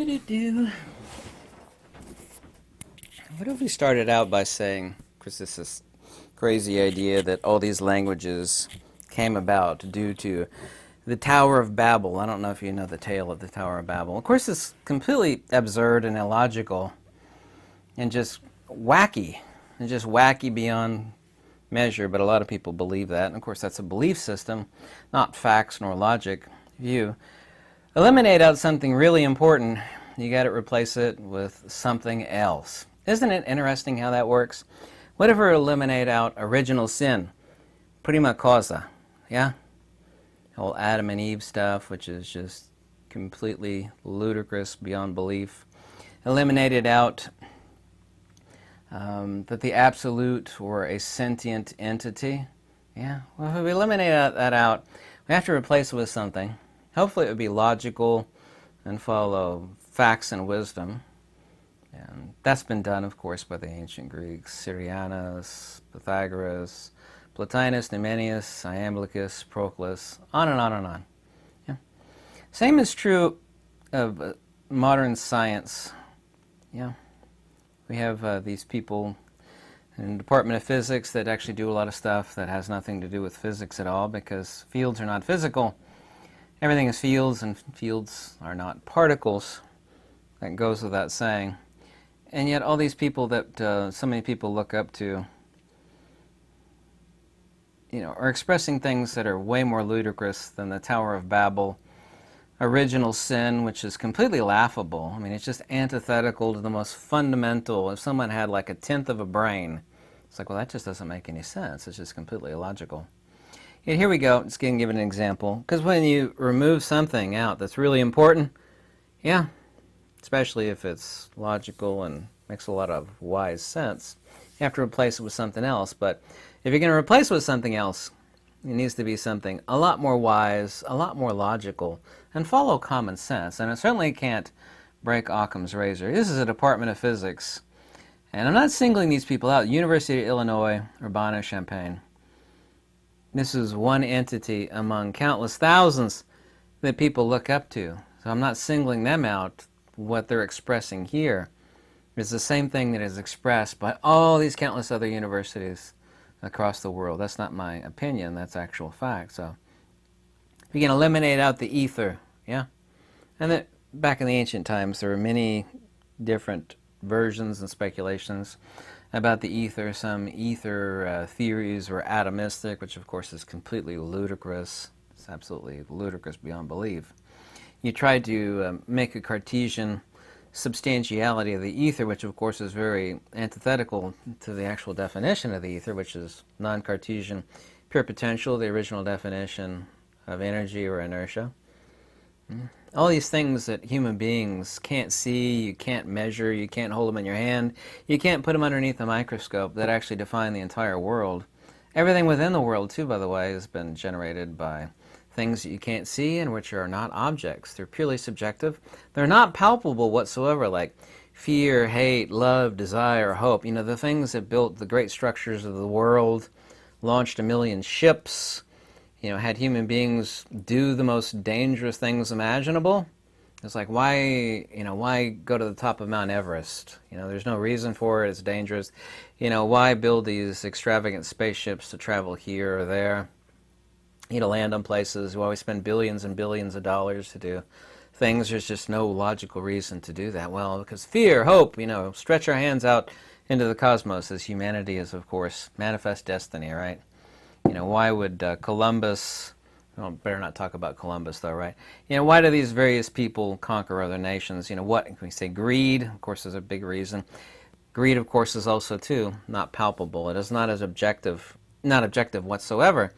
Do-do-do. What if we started out by saying, because this is crazy idea that all these languages came about due to the Tower of Babel. I don't know if you know the tale of the Tower of Babel. Of course, it's completely absurd and illogical and just wacky, beyond measure, but a lot of people believe that. And of course, that's a belief system, not facts nor logic. If you eliminate out something really important, you got to replace it with something else. Isn't it interesting how that works? What if we eliminate out original sin, prima causa, yeah? The whole Adam and Eve stuff, which is just completely ludicrous beyond belief. Eliminated out that the absolute were a sentient entity. Yeah, well, if we eliminate that out, we have to replace it with something. Hopefully it would be logical and follow facts and wisdom. And that's been done, of course, by the ancient Greeks, Syrianus, Pythagoras, Plotinus, Numenius, Iamblichus, Proclus, on and on and on. Yeah. Same is true of modern science. Yeah. We have these people in the Department of Physics that actually do a lot of stuff that has nothing to do with physics at all, because fields are not physical. Everything is fields, and fields are not particles. That goes without saying. And yet all these people that so many people look up to, are expressing things that are way more ludicrous than the Tower of Babel, original sin, which is completely laughable. I mean, it's just antithetical to the most fundamental. If someone had like a tenth of a brain, it's like, well, that just doesn't make any sense. It's just completely illogical. And here we go. Just going to give an example. Because when you remove something out that's really important, yeah, especially if it's logical and makes a lot of wise sense, you have to replace it with something else. But if you're going to replace it with something else, it needs to be something a lot more wise, a lot more logical, and follow common sense. And it certainly can't break Occam's razor. This is a Department of Physics. And I'm not singling these people out. University of Illinois, Urbana-Champaign. This is one entity among countless thousands that people look up to. So I'm not singling them out. What they're expressing here is the same thing that is expressed by all these countless other universities across the world. That's not my opinion, that's actual fact. So we can eliminate out the ether, yeah? And that back in the ancient times there were many different versions and speculations about the ether. Some ether theories were atomistic, which of course is completely ludicrous. It's absolutely ludicrous beyond belief. You tried to make a Cartesian substantiality of the ether, which of course is very antithetical to the actual definition of the ether, which is non-Cartesian pure potential, the original definition of energy or inertia. All these things that human beings can't see, you can't measure, you can't hold them in your hand, you can't put them underneath a microscope, that actually define the entire world. Everything within the world, too, by the way, has been generated by things that you can't see and which are not objects. They're purely subjective. They're not palpable whatsoever, like fear, hate, love, desire, hope. The things that built the great structures of the world, launched 1 million ships, had human beings do the most dangerous things imaginable. It's like, why go to the top of Mount Everest? There's no reason for it. It's dangerous. Why build these extravagant spaceships to travel here or there? Land on places. Why we spend billions and billions of dollars to do things. There's just no logical reason to do that. Well, because fear, hope, stretch our hands out into the cosmos, as humanity is, of course, manifest destiny, right? Why would Columbus, well, better not talk about Columbus though, right? Why do these various people conquer other nations? What can we say? Greed, of course, is a big reason. Greed, of course, is also, too, not palpable. It is not as objective, not objective whatsoever.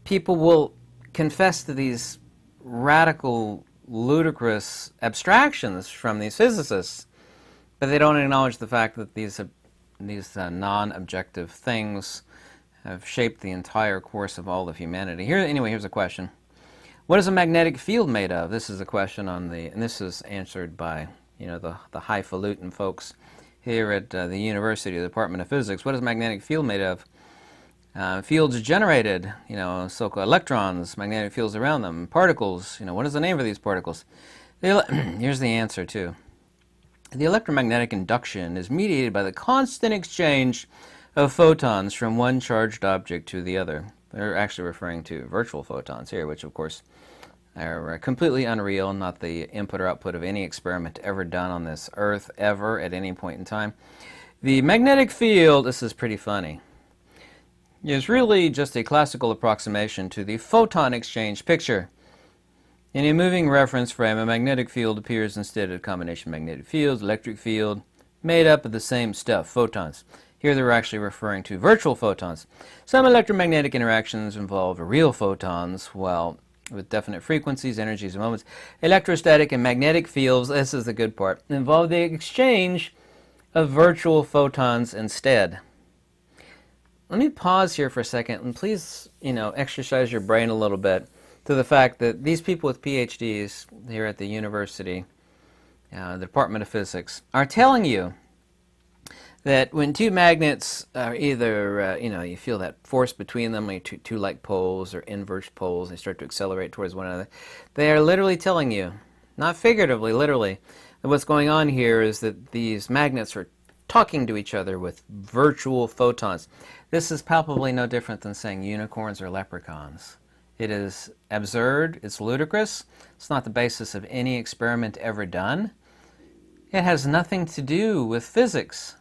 People will confess to these radical, ludicrous abstractions from these physicists, but they don't acknowledge the fact that these non-objective things have shaped the entire course of all of humanity. Here's a question. What is a magnetic field made of? This is a question and this is answered by, the highfalutin folks here at the University, the Department of Physics. What is a magnetic field made of? Fields generated, so-called electrons, magnetic fields around them, particles, what is the name of these particles? Here's the answer, too. The electromagnetic induction is mediated by the constant exchange of photons from one charged object to the other. They're actually referring to virtual photons here, which, of course, are completely unreal, not the input or output of any experiment ever done on this Earth, ever, at any point in time. The magnetic field, this is pretty funny, is really just a classical approximation to the photon exchange picture. In a moving reference frame, a magnetic field appears instead of a combination of magnetic fields, electric field, made up of the same stuff, photons. Here they're actually referring to virtual photons. Some electromagnetic interactions involve real photons, while with definite frequencies, energies, and moments, electrostatic and magnetic fields, this is the good part, involve the exchange of virtual photons instead. Let me pause here for a second and please, exercise your brain a little bit to the fact that these people with PhDs here at the university, the Department of Physics, are telling you that when two magnets are either, you feel that force between them, like two like poles or inverse poles, they start to accelerate towards one another. They are literally telling you, not figuratively, literally, that what's going on here is that these magnets are talking to each other with virtual photons. This is palpably no different than saying unicorns or leprechauns. It is absurd, it's ludicrous, it's not the basis of any experiment ever done. It has nothing to do with physics.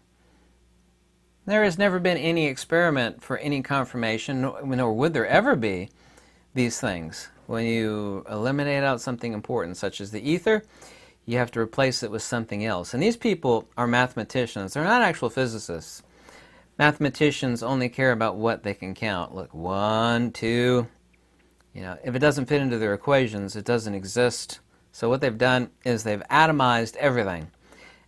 There has never been any experiment for any confirmation, nor would there ever be, these things. When you eliminate out something important, such as the ether, you have to replace it with something else. And these people are mathematicians. They're not actual physicists. Mathematicians only care about what they can count. Look, 1, 2. If it doesn't fit into their equations, it doesn't exist. So what they've done is they've atomized everything.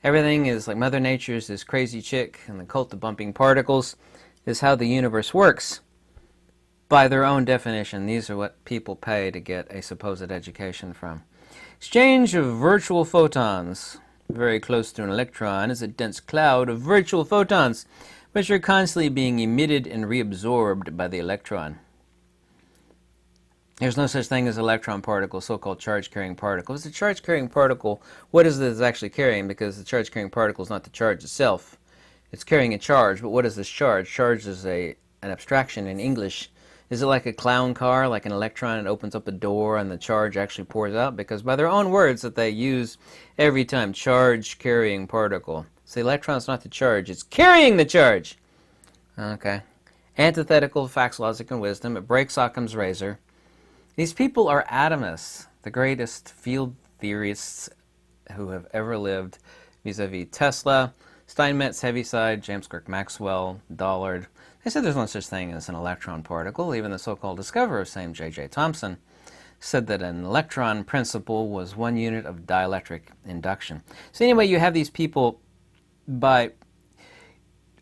Everything is like Mother Nature's this crazy chick, and the cult of bumping particles is how the universe works. By their own definition, these are what people pay to get a supposed education from. Exchange of virtual photons. Very close to an electron is a dense cloud of virtual photons, which are constantly being emitted and reabsorbed by the electron. There's no such thing as electron particles, so-called charge-carrying particles. The charge-carrying particle, what is it actually carrying? Because the charge-carrying particle is not the charge itself. It's carrying a charge, but what is this charge? Charge is an abstraction in English. Is it like a clown car, like an electron? It opens up a door and the charge actually pours out? Because by their own words that they use every time, charge-carrying particle. So the electron's not the charge, it's carrying the charge. Okay. Antithetical to facts, logic, and wisdom. It breaks Occam's razor. These people are atomists, the greatest field theorists who have ever lived, vis-a-vis Tesla, Steinmetz, Heaviside, James Clerk Maxwell, Dollard. They said there's no such thing as an electron particle. Even the so-called discoverer, same J.J. Thomson, said that an electron principle was 1 unit of dielectric induction. So anyway, you have these people, by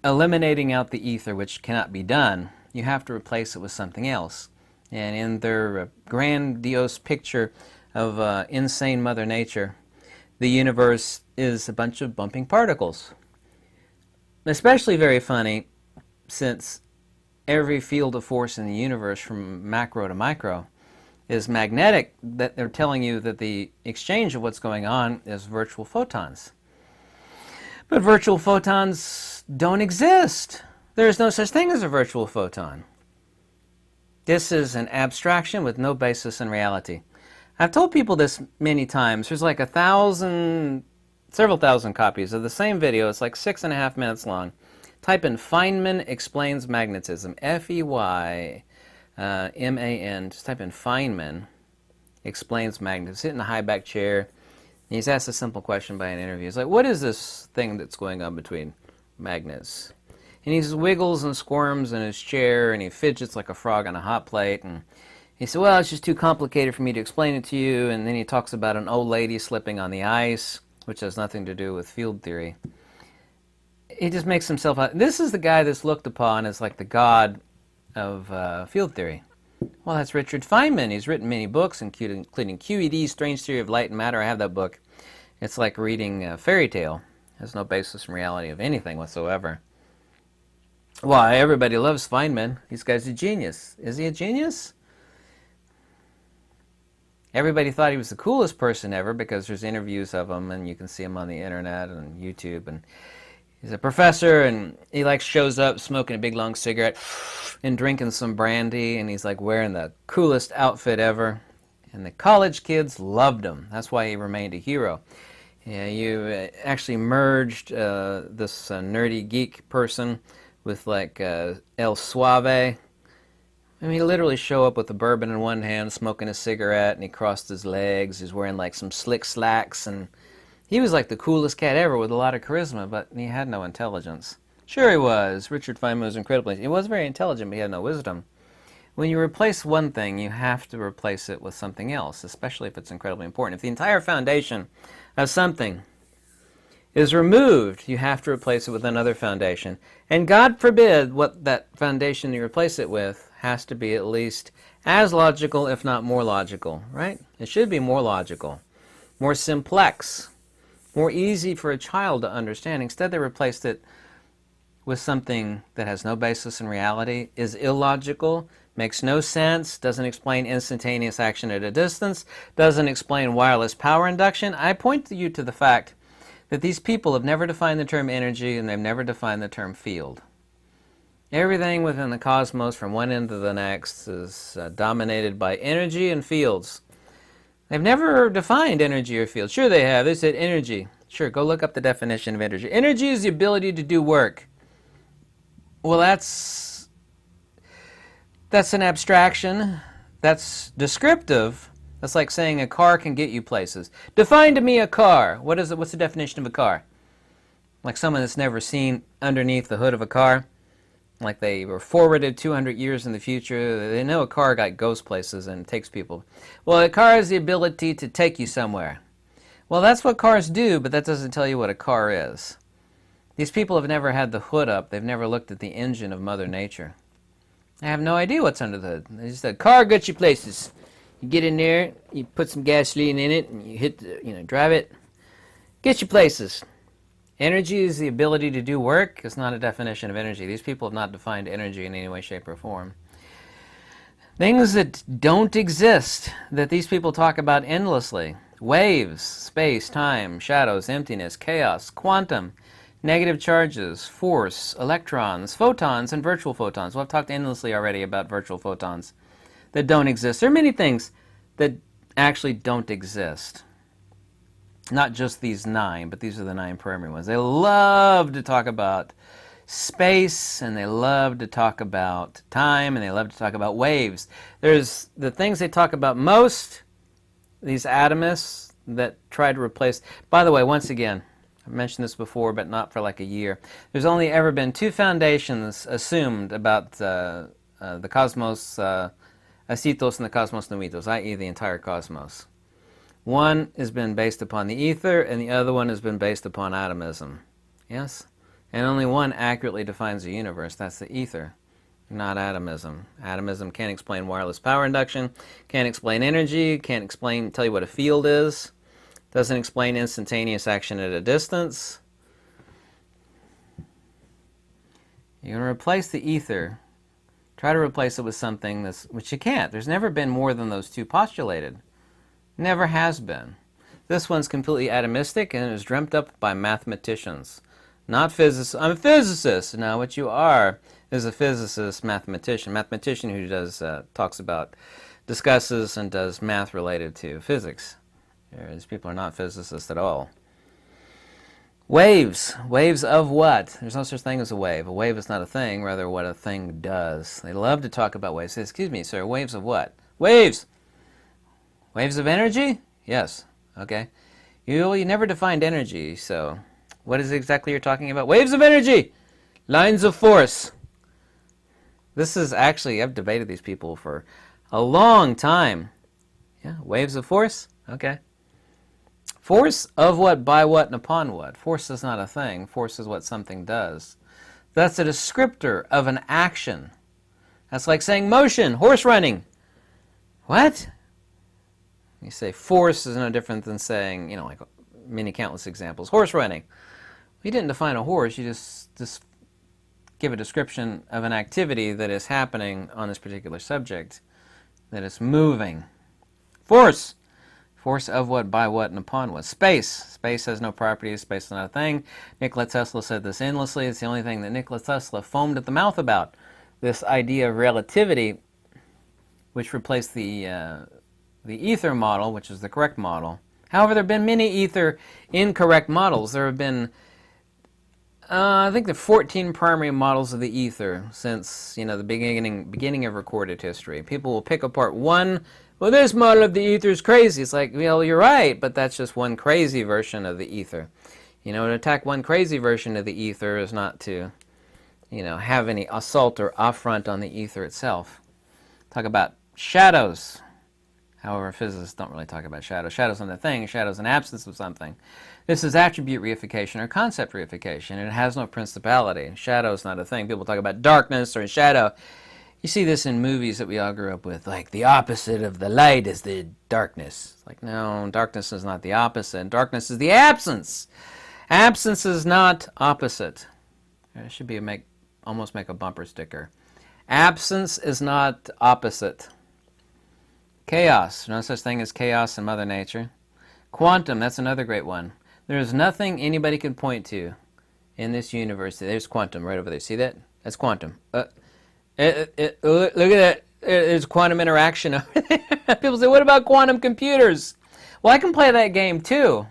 eliminating out the ether, which cannot be done, you have to replace it with something else. And in their grandiose picture of insane Mother Nature, the universe is a bunch of bumping particles. Especially very funny, since every field of force in the universe, from macro to micro, is magnetic, that they're telling you that the exchange of what's going on is virtual photons. But virtual photons don't exist. There is no such thing as a virtual photon. This is an abstraction with no basis in reality. I've told people this many times. There's like several thousand copies of the same video. It's like 6.5 minutes long. Type in Feynman explains magnetism. F-E-Y-M-A-N. Just type in Feynman explains magnetism. Sit in a high back chair. And he's asked a simple question by an interview. He's like, what is this thing that's going on between magnets? And he wiggles and squirms in his chair, and he fidgets like a frog on a hot plate. And he said, well, it's just too complicated for me to explain it to you. And then he talks about an old lady slipping on the ice, which has nothing to do with field theory. He just makes himself out. This is the guy that's looked upon as like the god of field theory. Well, that's Richard Feynman. He's written many books, including QED, Strange Theory of Light and Matter. I have that book. It's like reading a fairy tale. It has no basis in reality of anything whatsoever. Why, everybody loves Feynman. This guy's a genius. Is he a genius? Everybody thought he was the coolest person ever because there's interviews of him and you can see him on the internet and YouTube. And he's a professor and he like shows up smoking a big long cigarette and drinking some brandy, and he's like wearing the coolest outfit ever. And the college kids loved him. That's why he remained a hero. Yeah, you actually merged this nerdy geek person with like El Suave. I mean, he literally show up with a bourbon in one hand, smoking a cigarette, and he crossed his legs. He's wearing like some slick slacks, and he was like the coolest cat ever with a lot of charisma, but he had no intelligence. Sure he was. Richard Feynman was incredibly... He was very intelligent, but he had no wisdom. When you replace one thing, you have to replace it with something else, especially if it's incredibly important. If the entire foundation of something is removed, you have to replace it with another foundation. And God forbid what that foundation you replace it with has to be at least as logical, if not more logical, right? It should be more logical, more simplex, more easy for a child to understand. Instead, they replaced it with something that has no basis in reality, is illogical, makes no sense, doesn't explain instantaneous action at a distance, doesn't explain wireless power induction. I point you to the fact that these people have never defined the term energy and they've never defined the term field. Everything within the cosmos from one end to the next is dominated by energy and fields. They've never defined energy or field. Sure they have. They said energy. Sure, go look up the definition of energy. Energy is the ability to do work. Well, that's an abstraction. That's descriptive. That's like saying a car can get you places. Define to me a car. What is it? What's the definition of a car? Like someone that's never seen underneath the hood of a car. Like they were forwarded 200 years in the future. They know a car goes places and takes people. Well, a car has the ability to take you somewhere. Well, that's what cars do, but that doesn't tell you what a car is. These people have never had the hood up. They've never looked at the engine of Mother Nature. They have no idea what's under the hood. They just said, car gets you places. You get in there, you put some gasoline in it, and you hit, drive it. Get you places. Energy is the ability to do work. It's not a definition of energy. These people have not defined energy in any way, shape, or form. Things that don't exist, that these people talk about endlessly. Waves, space, time, shadows, emptiness, chaos, quantum, negative charges, force, electrons, photons, and virtual photons. Well, I've talked endlessly already about virtual photons that don't exist. There are many things that actually don't exist. Not just these 9, but these are the 9 primary ones. They love to talk about space, and they love to talk about time, and they love to talk about waves. There's the things they talk about most, these atomists that try to replace... By the way, once again, I've mentioned this before, but not for like a year. There's only ever been 2 foundations assumed about the cosmos, ascitos and the cosmos numitos, i.e. the entire cosmos. One has been based upon the ether, and the other one has been based upon atomism. Yes? And only one accurately defines the universe. That's the ether, not atomism. Atomism can't explain wireless power induction, can't explain energy, can't tell you what a field is, doesn't explain instantaneous action at a distance. You're going to replace the ether. Try to replace it with something which you can't. There's never been more than those 2 postulated. Never has been. This one's completely atomistic, and it was dreamt up by mathematicians, not physicists. I'm a physicist. Now, what you are is a physicist, mathematician who does discusses and does math related to physics. These people are not physicists at all. Waves. Waves of what? There's no such thing as a wave. A wave is not a thing, rather what a thing does. They love to talk about waves. Say, excuse me, sir, waves of what? Waves! Waves of energy? Yes. Okay. You never defined energy, so what is it exactly you're talking about? Waves of energy! Lines of force. This is actually, I've debated these people for a long time. Yeah, waves of force? Okay. Force of what, by what, and upon what? Force is not a thing. Force is what something does. That's a descriptor of an action. That's like saying motion, horse running. What? You say force is no different than saying, like many countless examples. Horse running. You didn't define a horse. You just give a description of an activity that is happening on this particular subject, that is moving. Force. Force of what, by what, and upon what? Space. Space has no properties. Space is not a thing. Nikola Tesla said this endlessly. It's the only thing that Nikola Tesla foamed at the mouth about. This idea of relativity, which replaced the ether model, which is the correct model. However, there have been many ether incorrect models. There have been, I think, the 14 primary models of the ether since the beginning of recorded history. People will pick apart one. Well, this model of the ether is crazy. It's like, well, you're right, but that's just one crazy version of the ether. To attack one crazy version of the ether is not to, have any assault or affront on the ether itself. Talk about shadows. However, physicists don't really talk about shadows. Shadows aren't a thing. Shadows an absence of something. This is attribute reification or concept reification. It has no principality. Shadow is not a thing. People talk about darkness or shadow. You see this in movies that we all grew up with, like the opposite of the light is the darkness. It's like, no, darkness is not the opposite. Darkness is the absence. Absence is not opposite. It should be almost make a bumper sticker. Absence is not opposite. Chaos. No such thing as chaos in Mother Nature. Quantum, that's another great one. There's nothing anybody can point to in this universe. There's quantum right over there. See that? That's quantum. Look at that. There's quantum interaction over there. People say, what about quantum computers? Well, I can play that game too.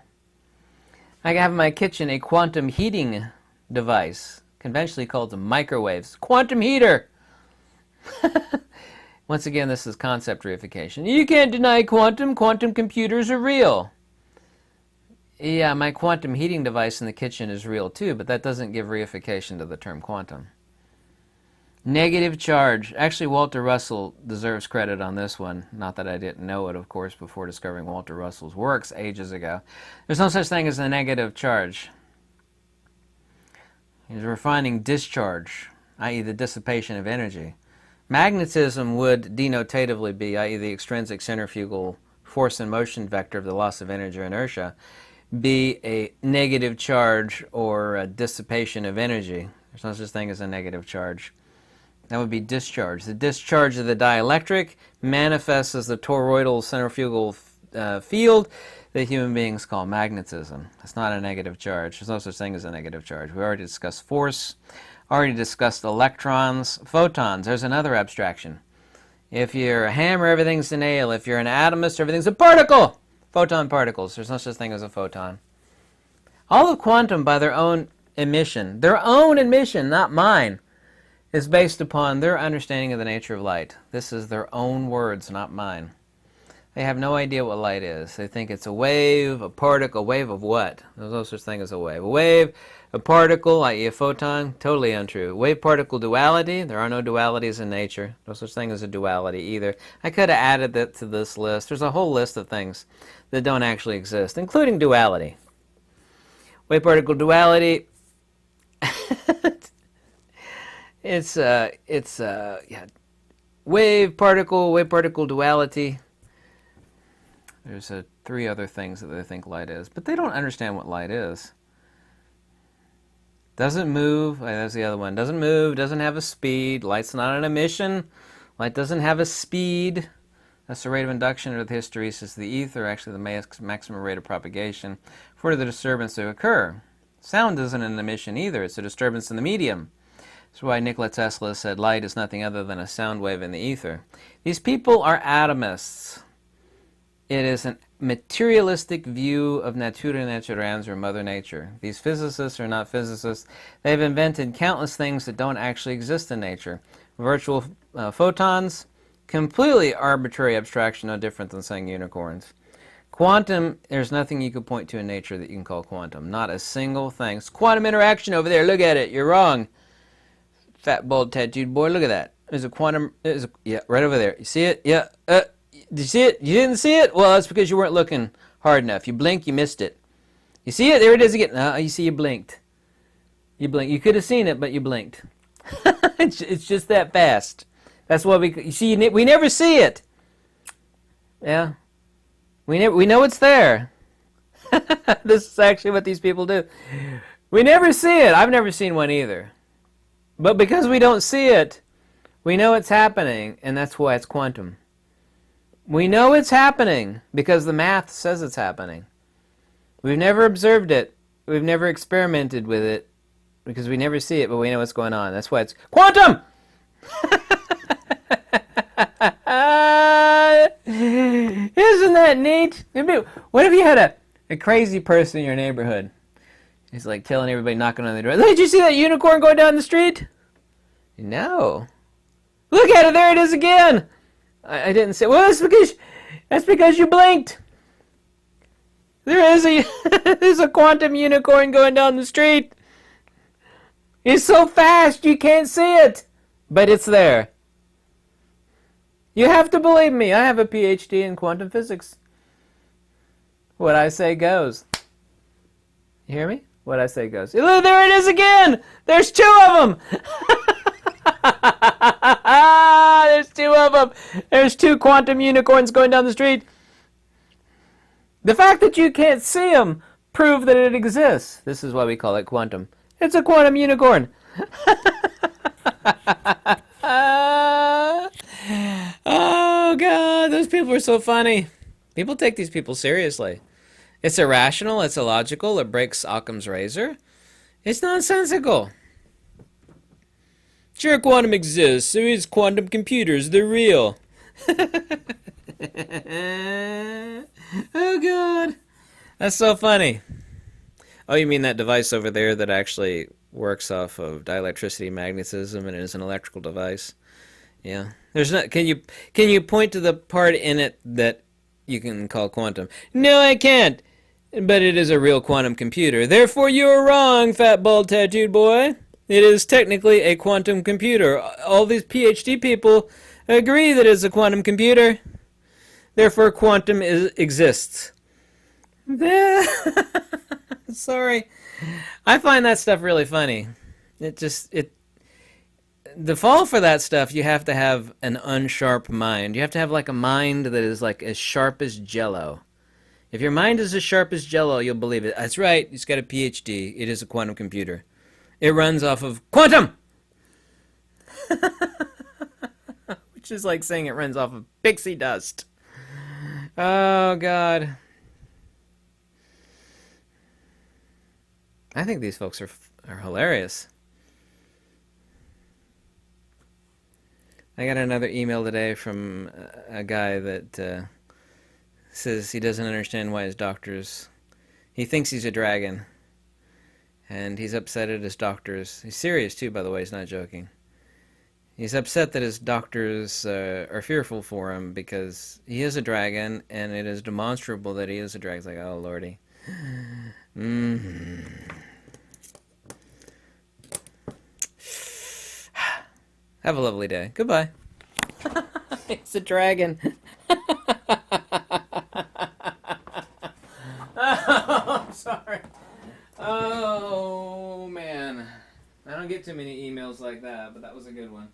I have in my kitchen a quantum heating device, conventionally called a microwave. Quantum heater. Once again, this is concept reification. You can't deny quantum. Quantum computers are real. Yeah, my quantum heating device in the kitchen is real too, but that doesn't give reification to the term quantum. Negative charge. Actually, Walter Russell deserves credit on this one. Not that I didn't know it, of course, before discovering Walter Russell's works ages ago. There's no such thing as a negative charge. He's refining discharge, i.e. the dissipation of energy. Magnetism would denotatively be, i.e. the extrinsic centrifugal force and motion vector of the loss of energy or inertia, be a negative charge or a dissipation of energy. There's no such thing as a negative charge. That would be discharge. The discharge of the dielectric manifests as the toroidal centrifugal field that human beings call magnetism. It's not a negative charge. There's no such thing as a negative charge. We already discussed force, already discussed electrons, photons. There's another abstraction. If you're a hammer, everything's a nail. If you're an atomist, everything's a particle. Photon particles. There's no such thing as a photon. All of quantum, by their own admission, not mine, is based upon their understanding of the nature of light. This is their own words, not mine. They have no idea what light is. They think it's a wave, a particle. A wave of what? There's no such thing as a wave. A wave, a particle, i.e. a photon, totally untrue. Wave-particle duality, there are no dualities in nature. No such thing as a duality either. I could have added that to this list. There's a whole list of things that don't actually exist, including duality. Wave-particle duality, it's wave-particle duality. There's three other things that they think light is, but they don't understand what light is. Doesn't move, that's the other one. Doesn't move, doesn't have a speed. Light's not an emission. Light doesn't have a speed. That's the rate of induction or the hysteresis of the ether, actually the maximum rate of propagation for the disturbance to occur. Sound isn't an emission either, it's a disturbance in the medium. That's why Nikola Tesla said light is nothing other than a sound wave in the ether. These people are atomists. It is a materialistic view of natura naturans, or Mother Nature. These physicists are not physicists. They've invented countless things that don't actually exist in nature. Virtual photons, completely arbitrary abstraction, no different than saying unicorns. Quantum, there's nothing you could point to in nature that you can call quantum. Not a single thing. It's quantum interaction over there. Look at it. You're wrong. Fat, bald, tattooed boy. Look at that. There's a quantum. Yeah, right over there. You see it? Yeah. Did you see it? You didn't see it? Well, that's because you weren't looking hard enough. You blinked, you missed it. You see it? There it is again. No, you see, you blinked. You blinked. You could have seen it, but you blinked. It's just that fast. That's why you see. We never see it. Yeah. We know it's there. This is actually what these people do. We never see it. I've never seen one either. But because we don't see it, we know it's happening, and that's why it's quantum. We know it's happening because the math says it's happening. We've never observed it. We've never experimented with it because we never see it, but we know what's going on. That's why it's quantum! Isn't that neat? What if you had a crazy person in your neighborhood? He's like telling everybody knocking on the door, did you see that unicorn going down the street? No. Look at it, there it is again! I didn't say, well, that's because you blinked. There's a quantum unicorn going down the street. It's so fast you can't see it, but it's there. You have to believe me. I have a PhD in quantum physics. What I say goes. You hear me? What I say goes. There it is again! There's two of them! There's two of them! There's two quantum unicorns going down the street. The fact that you can't see them proves that it exists. This is why we call it quantum. It's a quantum unicorn. Oh, God, those people are so funny. People take these people seriously. It's irrational, it's illogical, it breaks Occam's razor. It's nonsensical. Sure, quantum exists. There is quantum computers. They're real. Oh, God. That's so funny. Oh, you mean that device over there that actually works off of dielectricity magnetism and is an electrical device? Yeah. There's not. Can you point to the part in it that you can call quantum? No, I can't. But it is a real quantum computer. Therefore, you're wrong, fat bald tattooed boy. It is technically a quantum computer. All these PhD people agree that it's a quantum computer. Therefore, quantum exists. Sorry. I find that stuff really funny. The fall for that stuff, you have to have an unsharp mind. You have to have like a mind that is like as sharp as Jello. If your mind is as sharp as Jello, you'll believe it. That's right. It's got a PhD. It is a quantum computer. It runs off of quantum! Which is like saying it runs off of pixie dust. Oh, God. I think these folks are hilarious. I got another email today from a guy that says he doesn't understand why his doctors... He thinks he's a dragon. And he's upset at his doctors. He's serious, too, by the way. He's not joking. He's upset that his doctors are fearful for him because he is a dragon, and it is demonstrable that he is a dragon. It's like, oh, Lordy. Have a lovely day. Goodbye. It's a dragon. Oh, I'm sorry. Oh, man. I don't get too many emails like that, but that was a good one.